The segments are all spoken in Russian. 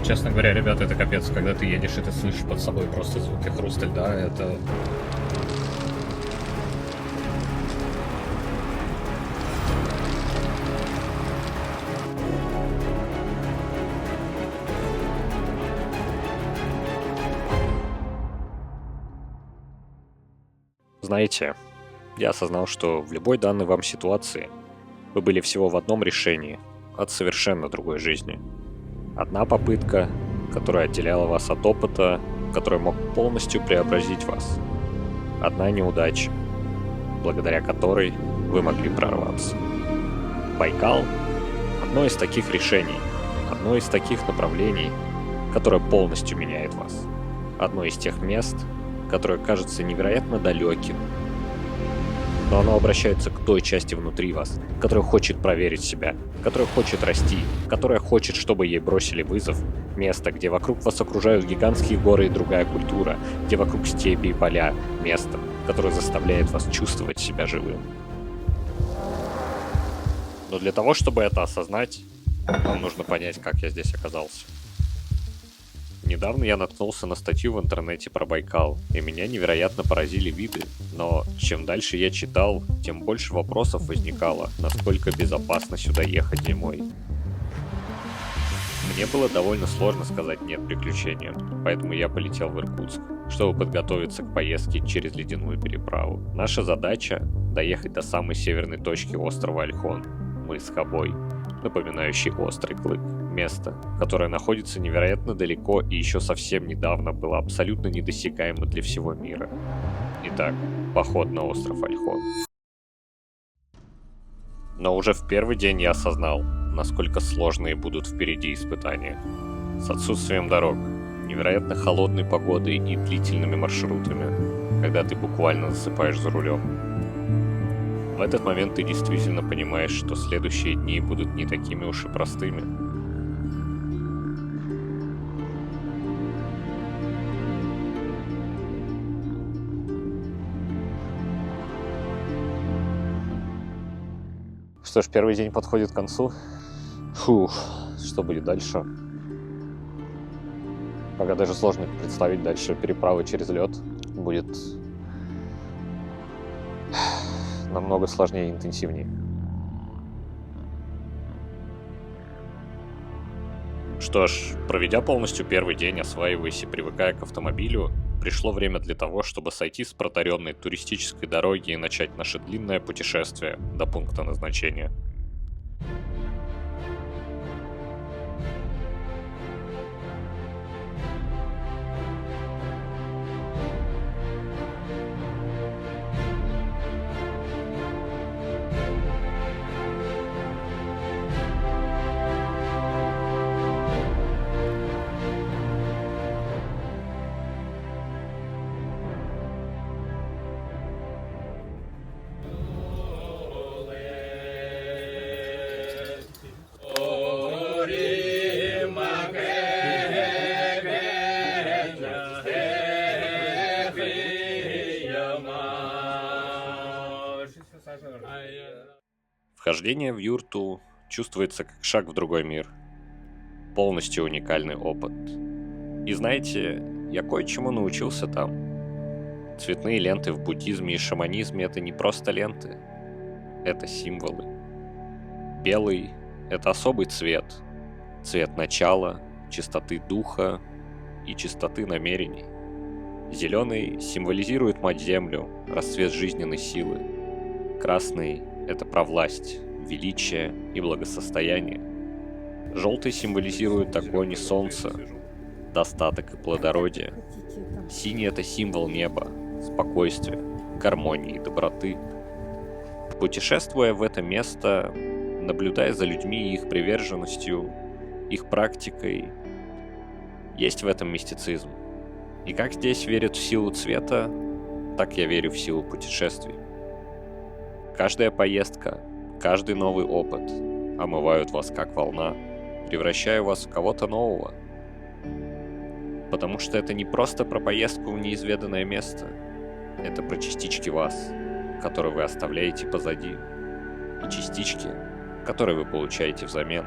Честно говоря, ребята, это капец, когда ты едешь и ты слышишь под собой просто звуки хруста льда, это... Знаете, я осознал, что в любой данной вам ситуации вы были всего в одном решении от совершенно другой жизни. Одна попытка, которая отделяла вас от опыта, который мог полностью преобразить вас. Одна неудача, благодаря которой вы могли прорваться. Байкал — одно из таких решений, одно из таких направлений, которое полностью меняет вас. Одно из тех мест, которое кажется невероятно далеким, но оно обращается к той части внутри вас, которая хочет проверить себя, которая хочет расти, которая хочет, чтобы ей бросили вызов. Место, где вокруг вас окружают гигантские горы и другая культура, где вокруг степи и поля. Место, которое заставляет вас чувствовать себя живым. Но для того, чтобы это осознать, вам нужно понять, как я здесь оказался. Недавно я наткнулся на статью в интернете про Байкал, и меня невероятно поразили виды. Но чем дальше я читал, тем больше вопросов возникало, насколько безопасно сюда ехать зимой. Мне было довольно сложно сказать «нет» приключениям, поэтому я полетел в Иркутск, чтобы подготовиться к поездке через ледяную переправу. Наша задача — доехать до самой северной точки острова Ольхон, мыс Хобой, напоминающий острый клык. Место, которое находится невероятно далеко и еще совсем недавно было абсолютно недосягаемо для всего мира. Итак, поход на остров Ольхон. Но уже в первый день я осознал, насколько сложные будут впереди испытания. С отсутствием дорог, невероятно холодной погодой и длительными маршрутами, когда ты буквально засыпаешь за рулем. В этот момент ты действительно понимаешь, что следующие дни будут не такими уж и простыми. Что ж, первый день подходит к концу. Фух, что будет дальше? Пока даже сложно представить дальше переправы через лед. Будет намного сложнее и интенсивнее. Что ж, проведя полностью первый день, осваиваясь и привыкая к автомобилю, пришло время для того, чтобы сойти с протаренной туристической дороги и начать наше длинное путешествие до пункта назначения. Вхождение в юрту чувствуется как шаг в другой мир. Полностью уникальный опыт. И знаете, я кое-чему научился там. Цветные ленты в буддизме и шаманизме — это не просто ленты. Это символы. Белый — это особый цвет. Цвет начала, чистоты духа и чистоты намерений. Зеленый символизирует мать-землю, расцвет жизненной силы. Красный — это про власть, величие и благосостояние. Желтый символизирует огонь и солнце, достаток и плодородие. Синий — это символ неба, спокойствия, гармонии и доброты. Путешествуя в это место, наблюдая за людьми и их приверженностью, их практикой, есть в этом мистицизм. И как здесь верят в силу цвета, так я верю в силу путешествий. Каждая поездка, каждый новый опыт омывают вас как волна, превращая вас в кого-то нового. Потому что это не просто про поездку в неизведанное место, это про частички вас, которые вы оставляете позади, и частички, которые вы получаете взамен.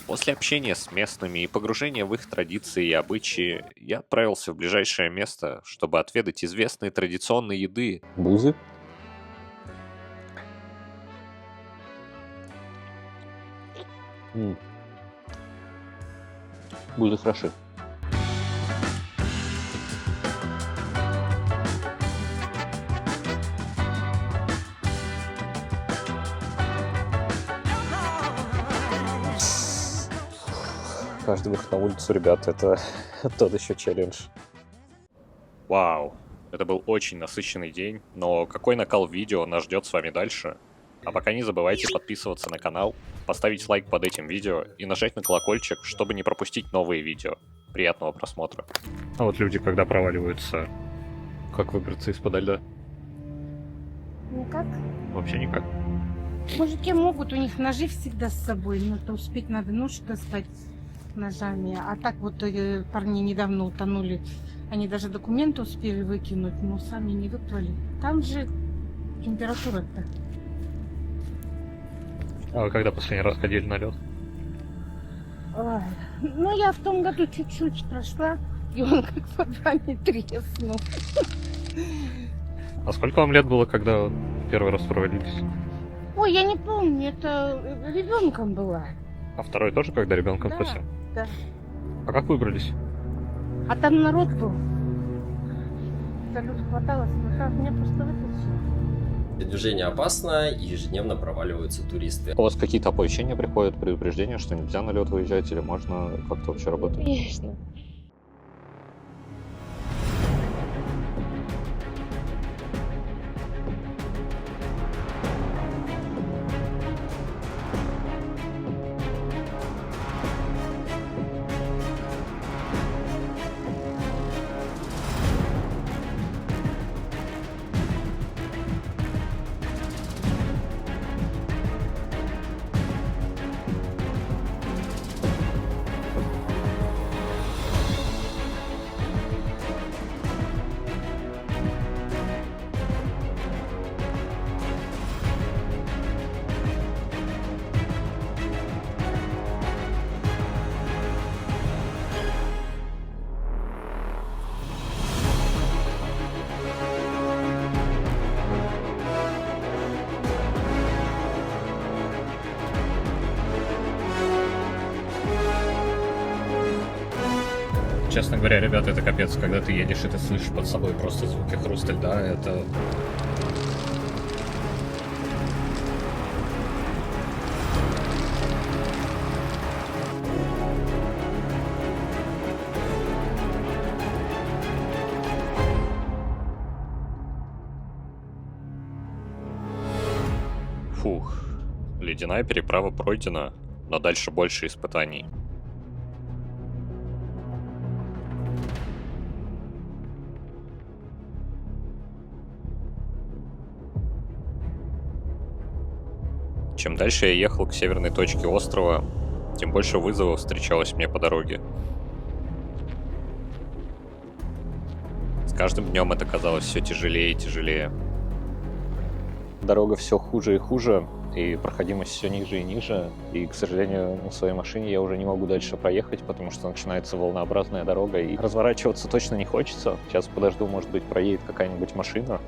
После общения с местными и погружения в их традиции и обычаи, я отправился в ближайшее место, чтобы отведать известные традиционные еды. Бузы? Бузы хороши. Каждый выход на улицу, ребят, это тот еще челлендж. Вау, это был очень насыщенный день, но какой накал видео нас ждет с вами дальше? А пока не забывайте подписываться на канал, поставить лайк под этим видео и нажать на колокольчик, чтобы не пропустить новые видео. Приятного просмотра. А вот люди, когда проваливаются, как выбраться из-под льда? Никак. Вообще никак. Мужики могут, у них ножи всегда с собой, но то успеть надо нож достать ножами. А так вот парни недавно утонули, они даже документы успели выкинуть, но сами не выплыли. Там же температура-то. А вы когда последний раз ходили на лед? Ой. Ну, я в том году чуть-чуть прошла, и он как под вами треснул. А сколько вам лет было, когда первый раз провалились? Ой, я не помню, это ребенком была. А второй тоже, когда ребенком Да. совсем? Да. А как выбрались? А там народ был. Салют хватало, смотрел, меня просто вытащили. Движение опасно, и ежедневно проваливаются туристы. У вас какие-то оповещения приходят, предупреждения, что нельзя на лед выезжать, или можно как-то вообще работать? Конечно. Честно говоря, ребята, это капец, когда ты едешь и ты слышишь под собой просто звуки хруста льда, это... Фух, ледяная переправа пройдена, но дальше больше испытаний. Чем дальше я ехал к северной точке острова, тем больше вызовов встречалось мне по дороге. С каждым днем это казалось все тяжелее и тяжелее. Дорога все хуже и хуже, и проходимость все ниже и ниже, и, к сожалению, на своей машине я уже не могу дальше проехать, потому что начинается волнообразная дорога, и разворачиваться точно не хочется. Сейчас подожду, может быть, проедет какая-нибудь машина.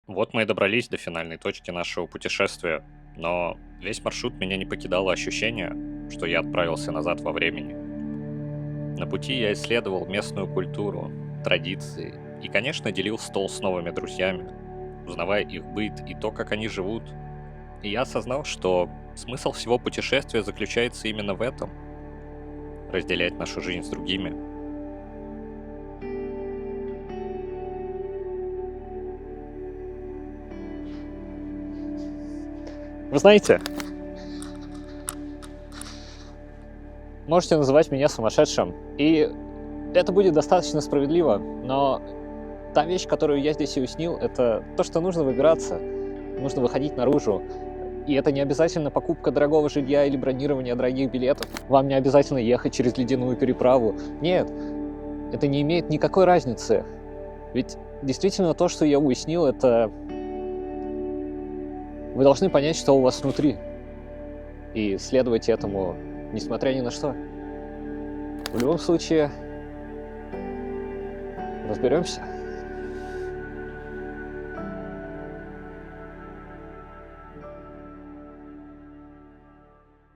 Вот мы и добрались до финальной точки нашего путешествия, но весь маршрут меня не покидало ощущение, что я отправился назад во времени. На пути я исследовал местную культуру, традиции и, конечно, делил стол с новыми друзьями. узнавая их быт и то, как они живут. И я осознал, что смысл всего путешествия заключается именно в этом — разделять нашу жизнь с другими. Вы знаете, можете называть меня сумасшедшим, и это будет достаточно справедливо, но та вещь, которую я здесь и уяснил, это то, что нужно выбираться, нужно выходить наружу. И это не обязательно покупка дорогого жилья или бронирование дорогих билетов. Вам не обязательно ехать через ледяную переправу. Нет, это не имеет никакой разницы. Ведь действительно то, что я уяснил, это... Вы должны понять, что у вас внутри. И следовать этому, несмотря ни на что. В любом случае, разберемся.